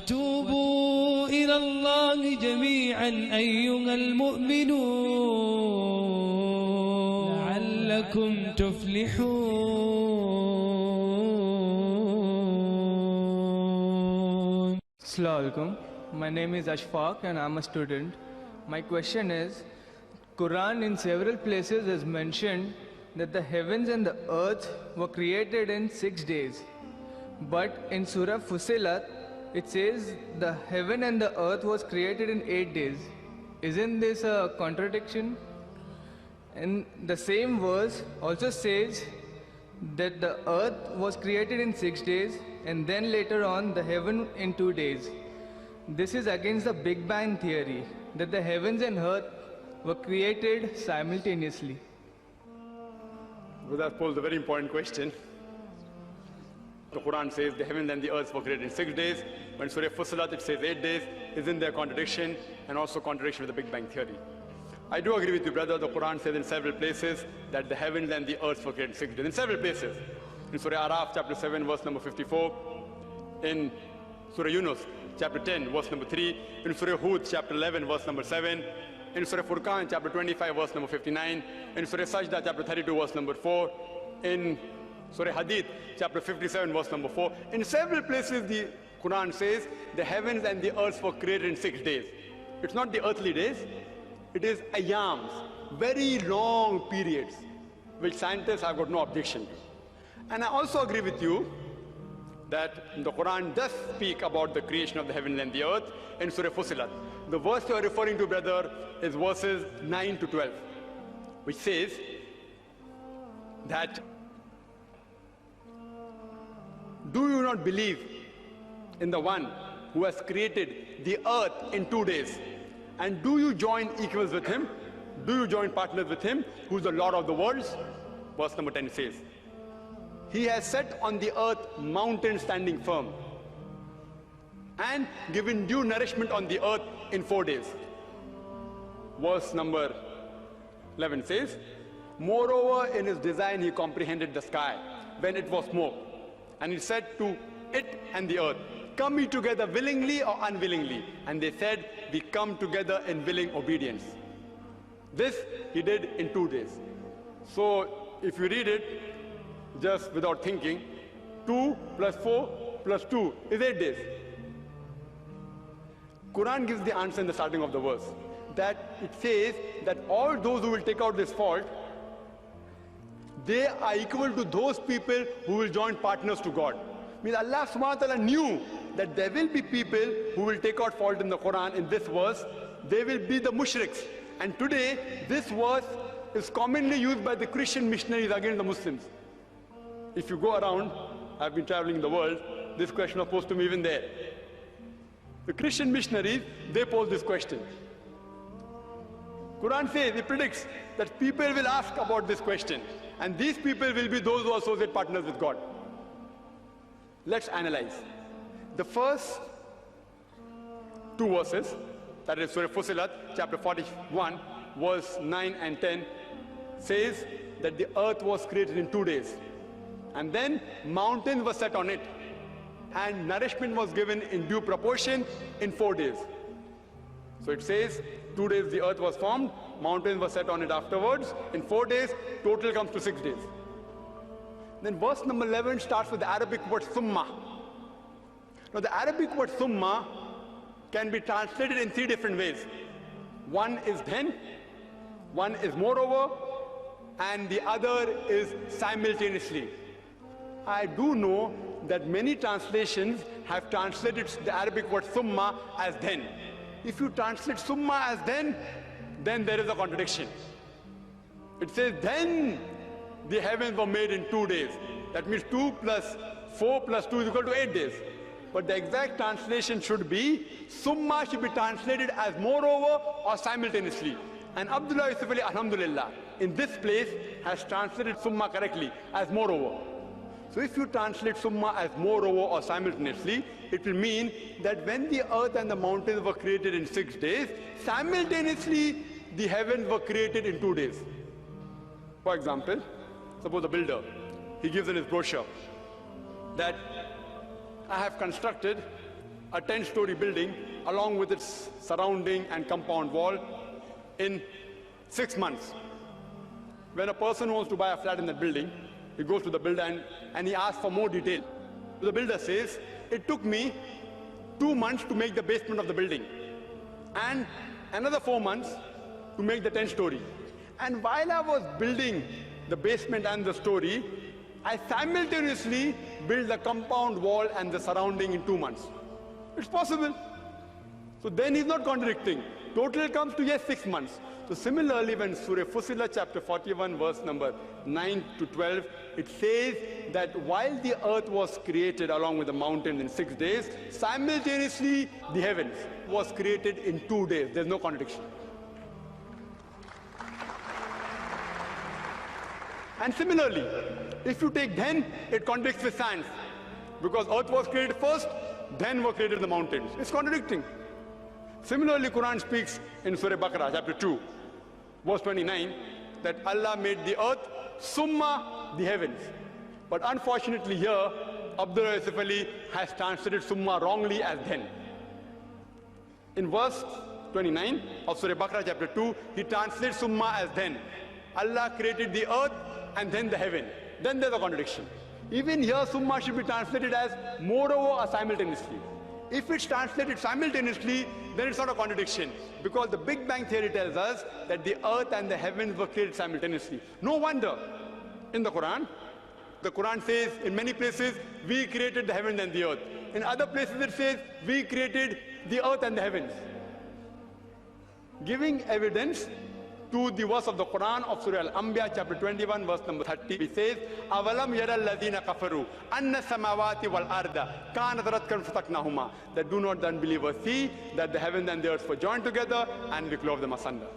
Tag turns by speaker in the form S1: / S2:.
S1: وتوبوا إلى الله جميعا أيها المؤمنون لعلكم تفلحون.
S2: Assalamu alaikum. My name is Ashfaq and I'm a student. My question is, Quran in several places has mentioned that the heavens and the earth were created in 6 days. But in surah Fusilat, it says the heaven and the earth was created in 8 days. Isn't this a contradiction? And the same verse also says that the earth was created in 6 days and then later on the heaven in 2 days. This is against the Big Bang theory, that the heavens and earth were created simultaneously.
S3: Well, that posed a very important question. The Quran says the heavens and the earth were created in 6 days. When Surah Fusilat it says 8 days. Isn't there contradiction and also contradiction with the Big Bang theory? I do agree with you, brother. The Quran says in several places that the heavens and the earth were created in 6 days. In several places. In Surah Araf chapter 7 verse number 54. In Surah Yunus chapter 10 verse number 3. In Surah Hud chapter 11 verse number 7. In Surah Furqan chapter 25 verse number 59. In Surah Sajda chapter 32 verse number 4. In Surah Hadith chapter 57 verse number 4. In several places the Quran says the heavens and the earth were created in 6 days. It's not the earthly days. It is ayams, very long periods, which scientists have got no objection to. And I also agree with you that the Quran does speak about the creation of the heavens and the earth in Surah Fusilat. The verse you are referring to, brother, is verses 9 to 12, which says that, do you not believe in the one who has created the earth in 2 days? And do you join equals with him? Do you join partners with him, who is the Lord of the worlds? Verse number 10 says, he has set on the earth mountains standing firm and given due nourishment on the earth in 4 days. Verse number 11 says, moreover in his design he comprehended the sky when it was smoke, and he said to it and the earth, come ye together willingly or unwillingly. And they said, we come together in willing obedience. This he did in 2 days. So if you read it just without thinking, 2 plus 4 plus 2 is 8 days. Quran gives the answer in the starting of the verse, that it says that all those who will take out this fault, they are equal to those people who will join partners to God. Means Allah subhanahu wa ta'ala knew that there will be people who will take out fault in the Quran in this verse. They will be the mushriks. And today, this verse is commonly used by the Christian missionaries against the Muslims. If you go around, I've been traveling the world, this question was posed to me even there. The Christian missionaries, they pose this question. Quran says, it predicts that people will ask about this question. And these people will be those who associate partners with God. Let's analyze. The first 2 verses, that is Surah Fusilat, chapter 41, verse 9 and 10, says that the earth was created in 2 days. And then mountains were set on it, and nourishment was given in due proportion in 4 days. So it says 2 days the earth was formed, mountains were set on it afterwards. In 4 days, total comes to 6 days. Then verse number 11 starts with the Arabic word summa. Now the Arabic word summa can be translated in 3 different ways. One is then, one is moreover, and the other is simultaneously. I do know that many translations have translated the Arabic word summa as then. If you translate summa as then there is a contradiction. It says then the heavens were made in 2 days. That means 2 plus 4 plus 2 is equal to 8 days. But the exact translation should be, summa should be translated as moreover or simultaneously. And Abdullah Yusuf Ali, alhamdulillah, in this place has translated summa correctly as moreover. So if you translate summa as moreover or simultaneously, it will mean that when the earth and the mountains were created in 6 days, simultaneously the heavens were created in 2 days. For example, suppose a builder, he gives in his brochure that I have constructed a 10-story building along with its surrounding and compound wall in 6 months. When a person wants to buy a flat in that building, he goes to the builder and he asks for more detail. The builder says, it took me 2 months to make the basement of the building and another 4 months to make the 10-story. And while I was building the basement and the story, I simultaneously built the compound wall and the surrounding in 2 months. It's possible. So then he's not contradicting. Total comes to yes, 6 months. So similarly, when Surah Fazilat chapter 41 verse number 9 to 12, it says that while the earth was created along with the mountains in 6 days, simultaneously the heavens was created in 2 days. There's no contradiction. And similarly, if you take then, it contradicts with science. Because earth was created first, then were created the mountains. It's contradicting. Similarly, Quran speaks in Surah Baqarah, chapter 2, verse 29, that Allah made the earth, summa the heavens. But unfortunately here, Abdul Yusuf Ali has translated summa wrongly as then. In verse 29 of Surah Baqarah, chapter 2, he translates summa as then. Allah created the earth and then the heaven. Then there's a contradiction. Even here, summa should be translated as moreover or simultaneously. If it's translated simultaneously, then it's not a contradiction. Because the Big Bang theory tells us that the earth and the heavens were created simultaneously. No wonder, in the Quran says in many places, we created the heavens and the earth. In other places it says, we created the earth and the heavens. Giving evidence to the verse of the Quran of Surah Al-Anbiya chapter 21 verse number 30, it says, Avalam yara alladhina kafaru anna samawati wal arda kanat ratkan fataknahuma. That do not the unbelievers see that the heavens and the earth were joined together and we clove them asunder.